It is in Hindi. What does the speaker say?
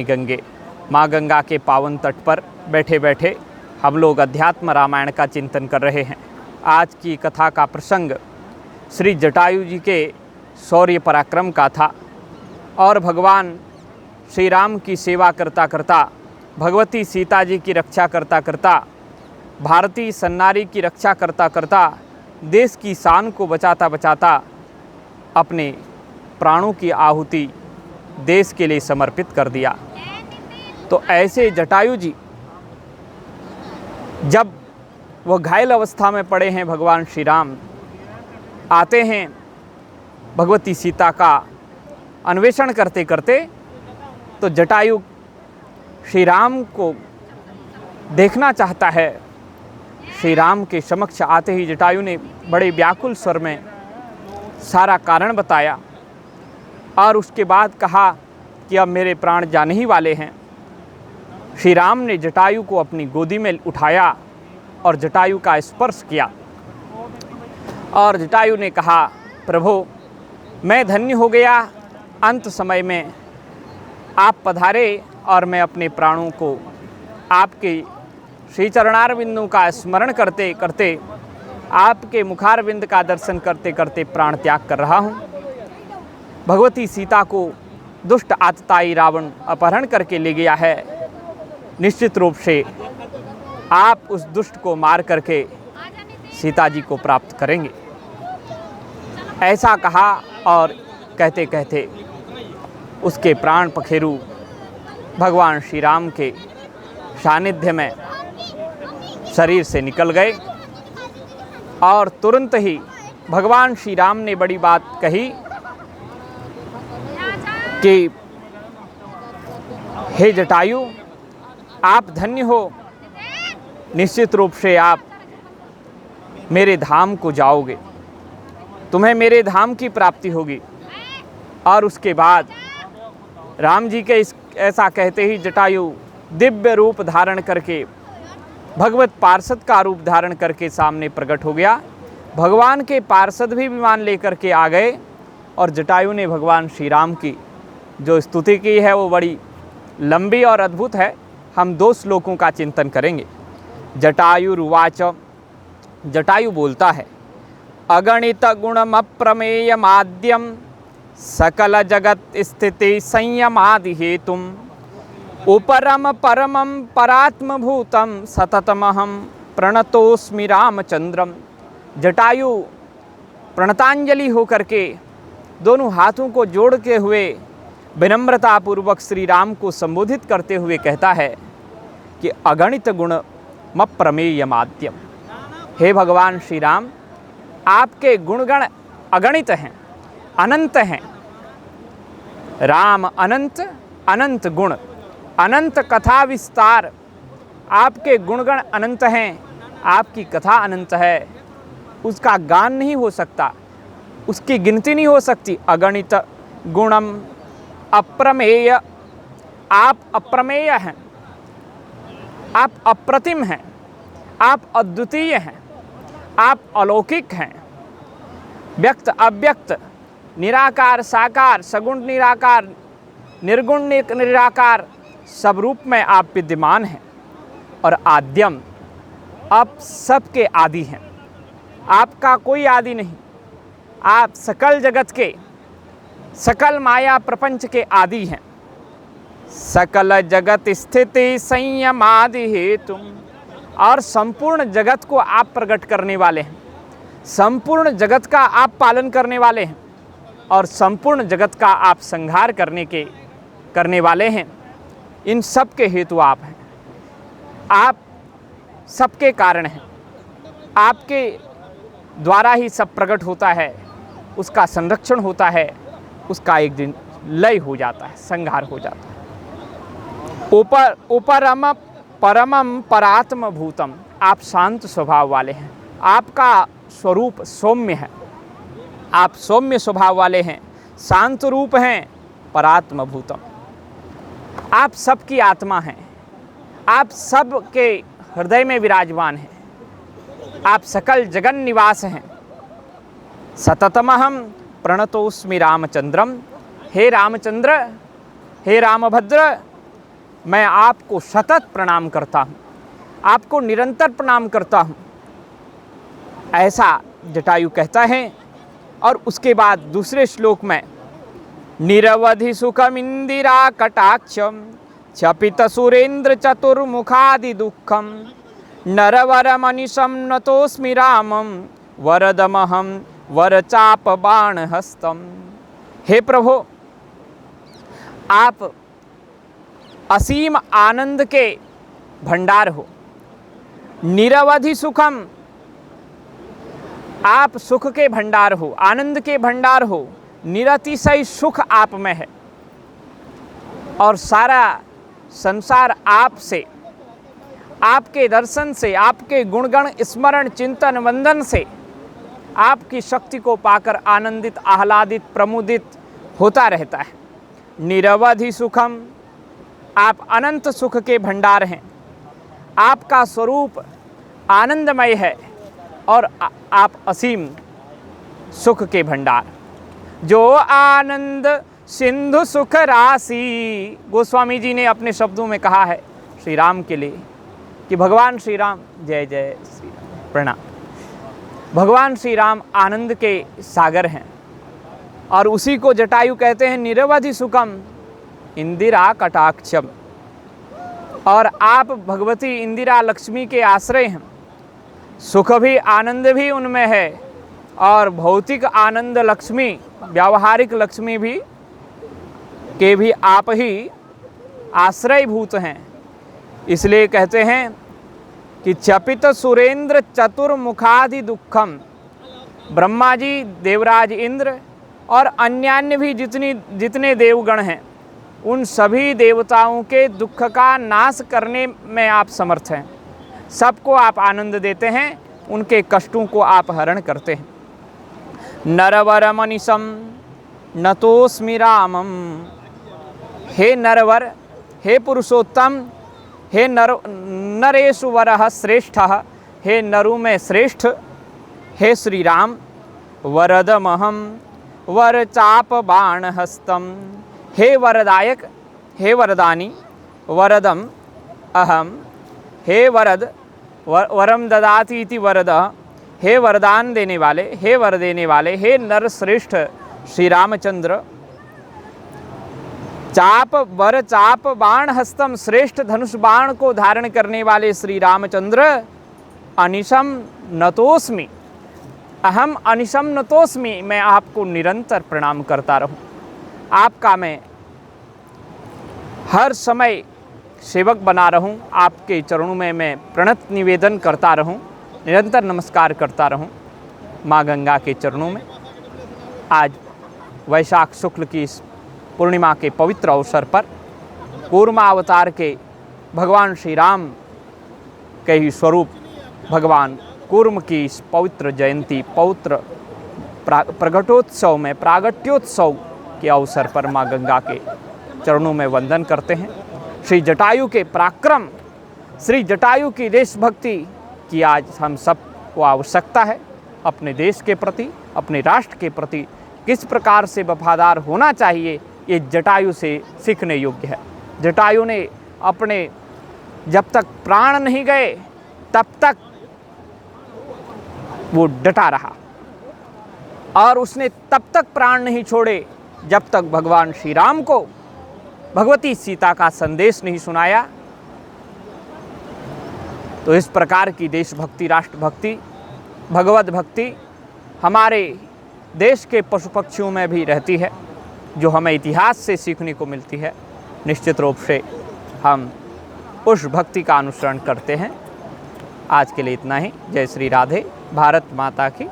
गंगे माँ गंगा के पावन तट पर बैठे बैठे हम लोग अध्यात्म रामायण का चिंतन कर रहे हैं। आज की कथा का प्रसंग श्री जटायु जी के शौर्य पराक्रम का था और भगवान श्री राम की सेवा करता करता, भगवती सीता जी की रक्षा करता करता, भारतीय सन्नारी की रक्षा करता करता, देश की शान को बचाता बचाता अपने प्राणों की आहुति देश के लिए समर्पित कर दिया। तो ऐसे जटायु जी जब वो घायल अवस्था में पड़े हैं, भगवान श्री राम आते हैं भगवती सीता का अन्वेषण करते करते, तो जटायु श्री राम को देखना चाहता है। श्री राम के समक्ष आते ही जटायु ने बड़े व्याकुल स्वर में सारा कारण बताया और उसके बाद कहा कि अब मेरे प्राण जाने ही वाले हैं। श्री राम ने जटायु को अपनी गोदी में उठाया और जटायु का स्पर्श किया और जटायु ने कहा, प्रभु मैं धन्य हो गया, अंत समय में आप पधारे और मैं अपने प्राणों को आपके श्री चरणारविंदों का स्मरण करते करते, आपके मुखारविंद का दर्शन करते करते प्राण त्याग कर रहा हूँ। भगवती सीता को दुष्ट आतताई रावण अपहरण करके ले गया है। निश्चित रूप से आप उस दुष्ट को मार करके सीता जी को प्राप्त करेंगे। ऐसा कहा और कहते कहते उसके प्राण पखेरु भगवान श्री राम के सानिध्य में शरीर से निकल गए और तुरंत ही भगवान श्री राम ने बड़ी बात कही कि हे जटायु, आप धन्य हो, निश्चित रूप से आप मेरे धाम को जाओगे, तुम्हें मेरे धाम की प्राप्ति होगी। और उसके बाद राम जी के ऐसा कहते ही जटायु दिव्य रूप धारण करके, भगवत पार्षद का रूप धारण करके सामने प्रकट हो गया। भगवान के पार्षद भी विमान लेकर के आ गए और जटायु ने भगवान श्री राम की जो स्तुति की है वो बड़ी लंबी और अद्भुत है। हम 2 श्लोकों का चिंतन करेंगे। जटायुरुवाच, जटायु बोलता है, अगणित गुणमप्रमेय माद्यम सकल जगत स्थिति संयमादि हेतुम उपरम परमं परात्मभूतं सततमहं प्रणतोस्मि रामचंद्रम। जटायु प्रणतांजलि होकर के दोनों हाथों को जोड़ के हुए विनम्रतापूर्वक श्री राम को संबोधित करते हुए कहता है कि अगणित गुण मप्रमेय माध्यम, हे भगवान श्री राम, आपके गुणगण अगणित हैं, अनंत हैं। राम अनंत, अनंत गुण, अनंत कथा विस्तार, आपके गुणगण अनंत हैं, आपकी कथा अनंत है, उसका गान नहीं हो सकता, उसकी गिनती नहीं हो सकती। अगणित गुणम अप्रमेय, आप अप्रमेय हैं, आप अप्रतिम हैं, आप अद्वितीय हैं, आप अलौकिक हैं, व्यक्त अव्यक्त, निराकार साकार, सगुण निराकार, निर्गुण निराकार, सब रूप में आप विद्यमान हैं। और आद्यम, आप सबके आदि हैं, आपका कोई आदि नहीं, आप सकल जगत के, सकल माया प्रपंच के आदि हैं। सकल जगत स्थिति संयमादि हेतु, और संपूर्ण जगत को आप प्रकट करने वाले हैं, संपूर्ण जगत का आप पालन करने वाले हैं और संपूर्ण जगत का आप संहार करने वाले हैं। इन सब के हेतु आप हैं, आप सबके कारण हैं, आपके द्वारा ही सब प्रकट होता है, उसका संरक्षण होता है, उसका एक दिन लय हो जाता है, संहार हो जाता है। उपरम परमम परात्म भूतम, आप शांत स्वभाव वाले हैं, आपका स्वरूप सौम्य है, आप सौम्य स्वभाव वाले हैं, शांत रूप हैं, परात्म भूतम, आप सबकी आत्मा हैं, आप सबके हृदय में विराजमान हैं, आप सकल जगन निवास हैं। सततमहम प्रणतोस्मि रामचंद्रम, हे रामचंद्र, हे रामभद्र, मैं आपको सतत प्रणाम करता हूँ, आपको निरंतर प्रणाम करता हूँ, ऐसा जटायु कहता है। और उसके बाद दूसरे श्लोक में निरवधि सुखमिंदिरा कटाक्षम चपित सुरेंद्र चतुर्मुखादि दुखम नरवर मनीषम नतोस्मि रामम वरदमहम वरचाप बाण हस्तम। हे प्रभु, आप असीम आनंद के भंडार हो, निरवधि सुखम, आप सुख के भंडार हो, आनंद के भंडार हो, निरतिशय सुख आप में है और सारा संसार आपसे, आपके दर्शन से, आपके गुणगण स्मरण चिंतन वंदन से, आपकी शक्ति को पाकर आनंदित आह्लादित प्रमुदित होता रहता है। निरवधि सुखम, आप अनंत सुख के भंडार हैं, आपका स्वरूप आनंदमय है और आप असीम सुख के भंडार। जो आनंद सिंधु सुख राशि, गोस्वामी जी ने अपने शब्दों में कहा है श्री राम के लिए कि भगवान श्री राम, जय जय श्री राम, प्रणाम। भगवान श्री राम आनंद के सागर हैं और उसी को जटायु कहते हैं निरवधि सुखम इंदिरा कटाक्षम। और आप भगवती इंदिरा लक्ष्मी के आश्रय हैं, सुख भी आनंद भी उनमें है और भौतिक आनंद लक्ष्मी, व्यावहारिक लक्ष्मी भी के भी आप ही आश्रयभूत हैं। इसलिए कहते हैं कि चपित सुरेंद्र चतुर्मुखादि दुखम, ब्रह्मा जी, देवराज इंद्र और अन्यान्य भी जितने देवगण हैं, उन सभी देवताओं के दुख का नाश करने में आप समर्थ हैं। सबको आप आनंद देते हैं, उनके कष्टों को आप हरण करते हैं। नरवर मनीषम नतोस्मि रामम, हे नरवर, हे पुरुषोत्तम, हे नरेषु वरः श्रेष्ठः, हे नरु में श्रेष्ठ, हे श्री राम, वरदमहम वरचाप बाण हस्तम, हे वरदायक, हे वरदानी, वरदम अहम, हे वरद, वरम ददाति इति वरद, हे वरदान देने वाले, हे वर देने वाले, हे नर श्रेष्ठ श्री रामचंद्र, चाप वर चाप बाण हस्तम, श्रेष्ठ धनुष बाण को धारण करने वाले श्री रामचंद्र, अनिशम नतोस्मि, अहम अनिशम नतोस्मि, मैं आपको निरंतर प्रणाम करता रहूं, आपका मैं हर समय सेवक बना रहूं, आपके चरणों में मैं प्रणत निवेदन करता रहूं, निरंतर नमस्कार करता रहूं माँ गंगा के चरणों में। आज वैशाख शुक्ल की इस पूर्णिमा के पवित्र अवसर पर कूर्मा अवतार के भगवान श्री राम के ही स्वरूप भगवान कूर्म की इस पवित्र जयंती, पवित्र प्रगटोत्सव में, प्रागट्योत्सव के अवसर पर माँ गंगा के चरणों में वंदन करते हैं। श्री जटायु के पराक्रम, श्री जटायु की देशभक्ति की आज हम सबको आवश्यकता है। अपने देश के प्रति, अपने राष्ट्र के प्रति किस प्रकार से वफादार होना चाहिए, ये जटायु से सीखने योग्य है। जटायु ने अपने, जब तक प्राण नहीं गए तब तक वो डटा रहा और उसने तब तक प्राण नहीं छोड़े जब तक भगवान श्री राम को भगवती सीता का संदेश नहीं सुनाया। तो इस प्रकार की देशभक्ति, राष्ट्रभक्ति, भगवत भक्ति हमारे देश के पशु पक्षियों में भी रहती है, जो हमें इतिहास से सीखने को मिलती है। निश्चित रूप से हम उस भक्ति का अनुसरण करते हैं। आज के लिए इतना ही। जय श्री राधे। भारत माता की